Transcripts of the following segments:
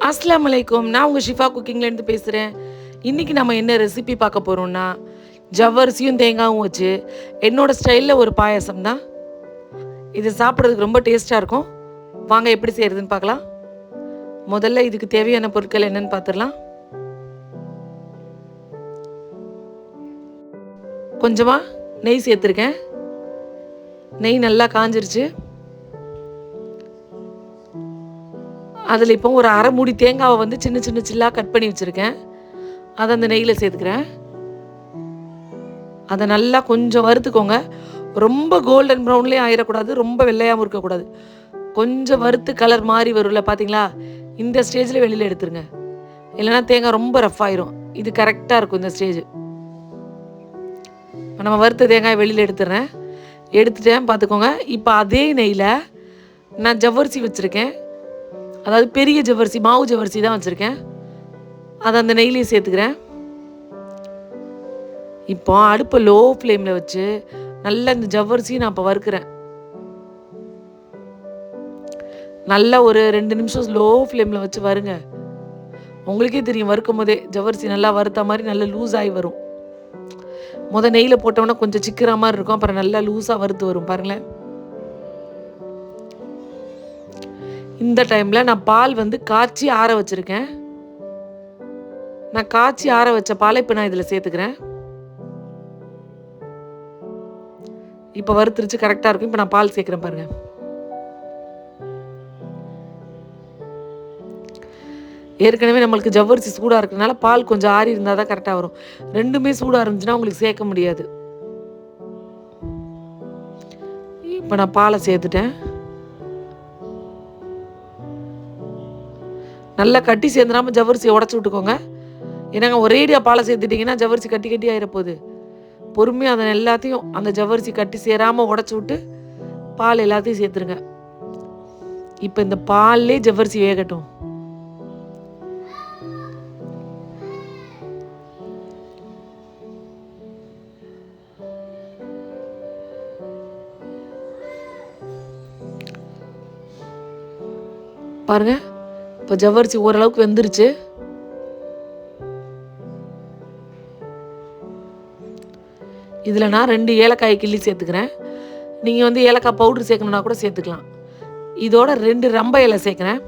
அஸ்ஸலாமு அலைக்கும். நான் உங்கள் ஷிஃபா குக்கிங்லேருந்து பேசுகிறேன். இன்றைக்கி நம்ம என்ன ரெசிபி பார்க்க போகிறோம்னா, ஜவ்வரிசியும் தேங்காயும் வச்சு என்னோடய ஸ்டைலில் ஒரு பாயாசம் தான். இது சாப்பிட்றதுக்கு ரொம்ப டேஸ்ட்டாக இருக்கும். வாங்க எப்படி செய்கிறதுன்னு பார்க்கலாம். முதல்ல இதுக்கு தேவையான பொருட்கள் என்னென்னு பார்த்துடலாம். கொஞ்சமாக நெய் சேர்த்துருக்கேன். நெய் நல்லா காஞ்சிருச்சு. அதில் இப்போ ஒரு அரை மூடி தேங்காவை வந்து சின்ன சின்ன சில்லாக கட் பண்ணி வச்சுருக்கேன். அதை அந்த நெய்யில் சேர்த்துக்கிறேன். அதை நல்லா கொஞ்சம் வறுத்துக்கோங்க. ரொம்ப கோல்டன் ப்ரௌன்லேயும் ஆயிடக்கூடாது, ரொம்ப வெள்ளையாகவும் இருக்கக்கூடாது. கொஞ்சம் வறுத்து கலர் மாறி வரும்ல, பார்த்தீங்களா? இந்த ஸ்டேஜில் வெளியில் எடுத்துருங்க. இல்லைனா தேங்காய் ரொம்ப ரஃப் ஆயிரும். இது கரெக்டாக இருக்கும் இந்த ஸ்டேஜ். நம்ம வறுத்த தேங்காய் வெளியில் எடுத்துட்டேன் பார்த்துக்கோங்க. இப்போ அதே நெய்யில் நான் ஜவ்வரிசி வச்சுருக்கேன். அதாவது பெரிய ஜவ்வரிசி, மாவு ஜவ்வரிசி தான் வச்சுருக்கேன். அதை அந்த நெய்லேயே சேர்த்துக்கிறேன். இப்போ அடுப்பை லோ ஃப்ளேமில் வச்சு நல்லா இந்த ஜவ்வரிசியை நான் இப்போ வறுக்கிறேன். நல்லா ஒரு 2 நிமிஷம் லோ ஃப்ளேமில் வச்சு வருங்க. உங்களுக்கே தெரியும், வறுக்கும் போதே ஜவ்வரிசி நல்லா வறுத்த மாதிரி நல்லா லூஸ் ஆகி வரும். நெய்யில் போட்டோம்னா கொஞ்சம் சிக்கிற மாதிரி இருக்கும், அப்புறம் நல்லா லூஸாக வறுத்து வரும் பாருங்களேன். இந்த டைமில் நான் பால் வந்து காய்ச்சி ஆற வச்சுருக்கேன். நான் காய்ச்சி ஆற வச்ச பாலை இப்போ நான் இதில் சேர்த்துக்கிறேன். இப்போ வறுத்துருச்சு, கரெக்டாக இருக்கும். இப்போ நான் பால் சேர்க்குறேன் பாருங்கள். ஏற்கனவே நம்மளுக்கு ஜவ்வரிசி சூடாக இருக்கிறதுனால பால் கொஞ்சம் ஆறி இருந்தால் தான் கரெக்டாக வரும். ரெண்டுமே சூடாக இருந்துச்சுன்னா உங்களுக்கு சேர்க்க முடியாது. இப்போ நான் பாலை சேர்த்துட்டேன். நல்லா கட்டி சேர்ந்துடாமல் ஜவ்வரிசியை உடச்சி விட்டுக்கோங்க. ஏன்னாங்க ஒரேடியாக பாலை சேர்த்துட்டிங்கன்னா ஜவ்வரிசி கட்டி கட்டி ஆகிடப்போகுது. பொறுமையாக அதை எல்லாத்தையும் அந்த ஜவ்வரிசி கட்டி சேராமல் உடச்சி விட்டு பால் எல்லாத்தையும் சேர்த்துருங்க. இப்போ இந்த பால்லே ஜவ்வரிசி வேகட்டும். பாருங்க, இப்போ ஜவ்வரிசி ஓரளவுக்கு வெந்துருச்சு. இதில் நான் 2 ஏலக்காய் கிள்ளி சேர்த்துக்கிறேன். நீங்கள் வந்து ஏலக்காய் பவுட்ரு சேர்க்கணுன்னா கூட சேர்த்துக்கலாம். இதோட 2 ரம்ப இலை சேர்க்குறேன்.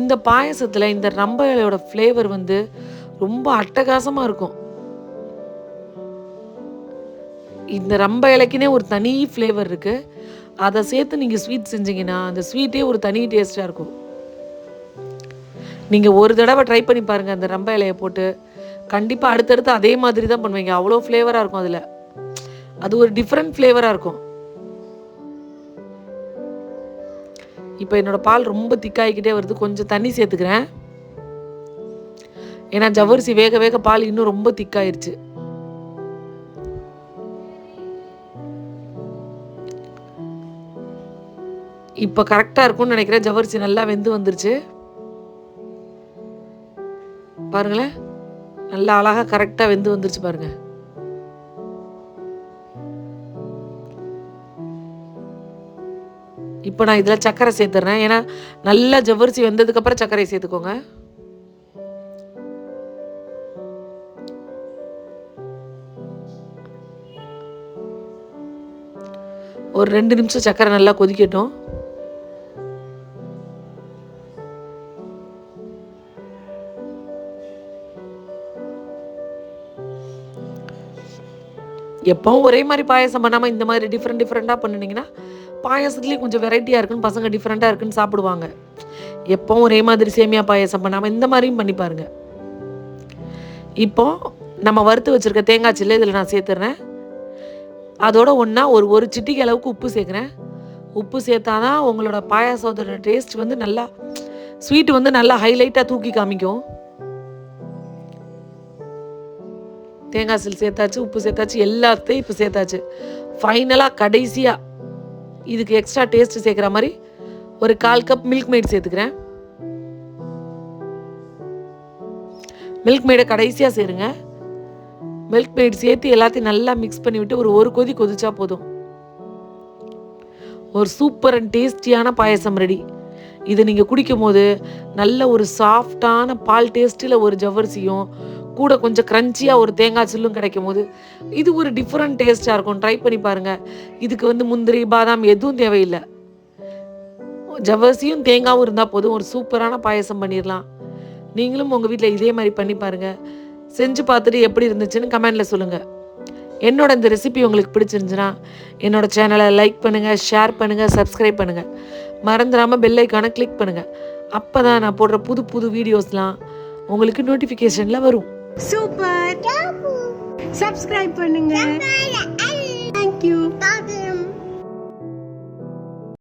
இந்த பாயசத்தில் இந்த ரம்ப இலையோட ஃப்ளேவர் வந்து ரொம்ப அட்டகாசமாக இருக்கும். இந்த ரம்ப இலைக்குனே ஒரு தனி ஃப்ளேவர் இருக்குது. அதை சேர்த்து நீங்கள் ஸ்வீட் செஞ்சீங்கன்னா அந்த ஸ்வீட்டே ஒரு தனி டேஸ்ட்டாக இருக்கும். நீங்கள் ஒரு தடவை ட்ரை பண்ணி பாருங்கள் அந்த ரம்ப இலையை போட்டு. கண்டிப்பாக அடுத்தடுத்து அதே மாதிரி தான் பண்ணுவீங்க. அவ்வளோ ஃப்ளேவராக இருக்கும் அதில். அது ஒரு டிஃப்ரெண்ட் ஃப்ளேவராக இருக்கும். இப்போ என்னோடய பால் ரொம்ப திக்காகிக்கிட்டே வருது. கொஞ்சம் தண்ணி சேர்த்துக்கிறேன். ஏன்னா ஜவ்வரிசி வேக வேக பால் இன்னும் ரொம்ப திக்காயிருச்சு. இப்போ கரெக்டாக இருக்கும்னு நினைக்கிறேன். ஜவ்வரிசி நல்லா வெந்து வந்துருச்சு பாருங்களேன். நல்லா அழகாக கரெக்டாக வெந்து வந்துருச்சு பாருங்க. இப்போ நான் இதில் சர்க்கரை சேர்த்துறேன். ஏன்னா நல்லா ஜவ்வரிசி வெந்ததுக்கப்புறம் சர்க்கரையை சேர்த்துக்கோங்க. ஒரு 2 நிமிஷம் சர்க்கரை நல்லா கொதிக்கட்டும். எப்பவும் ஒரே மாதிரி பாயசம் பண்ணாமல் இந்த மாதிரி டிஃப்ரெண்ட்டாக பண்ணினீங்கன்னா பாயசத்துலேயும் கொஞ்சம் வெரைட்டியாக இருக்குன்னு பசங்க டிஃப்ரெண்ட்டாக இருக்குன்னு சாப்பிடுவாங்க. எப்பவும் ஒரே மாதிரி சேமியா பாயசம் பண்ணாமல் இந்த மாதிரியும் பண்ணி பாருங்கள். இப்போது நம்ம வறுத்து வச்சுருக்க தேங்காய் சில்லை இதில் நான் சேர்த்துறேன். அதோட ஒன்றா ஒரு சிட்டிகை அளவுக்கு உப்பு சேர்க்குறேன். உப்பு சேர்த்தா தான் உங்களோட பாயாசத்தோட டேஸ்ட் வந்து நல்லா ஸ்வீட் வந்து நல்லா ஹைலைட்டாக தூக்கி காமிக்கும். தேங்காய் சில் சேர்த்தாச்சு, உப்பு சேர்த்தாச்சு, எல்லாத்தையும் இப்போ சேர்த்தாச்சு. ஃபைனலாக கடைசியாக இதுக்கு எக்ஸ்ட்ரா டேஸ்ட் சேர்க்குற மாதிரி ஒரு 1/4 கப் மில்க் மேட் சேர்த்துக்கிறேன். மில்க் மேடை கடைசியாக சேருங்க. மில்க் மேட் சேர்த்து எல்லாத்தையும் நல்லா மிக்ஸ் பண்ணி விட்டு ஒரு கொதி கொதிச்சா போதும். ஒரு சூப்பர் அண்ட் டேஸ்டியான பாயசம் ரெடி. இதை நீங்கள் குடிக்கும் போது நல்ல ஒரு சாஃப்டான பால் டேஸ்ட்டில் ஒரு ஜவ்வரிசியும் கூட கொஞ்சம் க்ரன்ச்சியாக ஒரு தேங்காய் சில்லும் கிடைக்கும் போது இது ஒரு டிஃப்ரெண்ட் டேஸ்ட்டாக இருக்கும். ட்ரை பண்ணி பாருங்கள். இதுக்கு வந்து முந்திரி பாதாம் எதுவும் தேவையில்லை. ஜவ்வரிசியும் தேங்காயும் இருந்தால் போதும், ஒரு சூப்பரான பாயசம் பண்ணிடலாம். நீங்களும் உங்கள் வீட்டில் இதே மாதிரி பண்ணி பாருங்கள். செஞ்சு பார்த்துட்டு எப்படி இருந்துச்சுன்னு கமெண்டில் சொல்லுங்கள். என்னோட இந்த ரெசிபி உங்களுக்கு பிடிச்சிருந்துச்சுன்னா என்னோட சேனலை லைக் பண்ணுங்கள், ஷேர் பண்ணுங்கள், சப்ஸ்கிரைப் பண்ணுங்கள். மறந்துடாமல் பெல் ஐக்கானை கிளிக் பண்ணுங்கள். அப்போ தான் நான் போடுற புது புது வீடியோஸ்லாம் உங்களுக்கு நோட்டிஃபிகேஷனில் வரும். சூப்பர். சப்ஸ்கிரைப் பண்ணுங்க. தேங்க்யூ.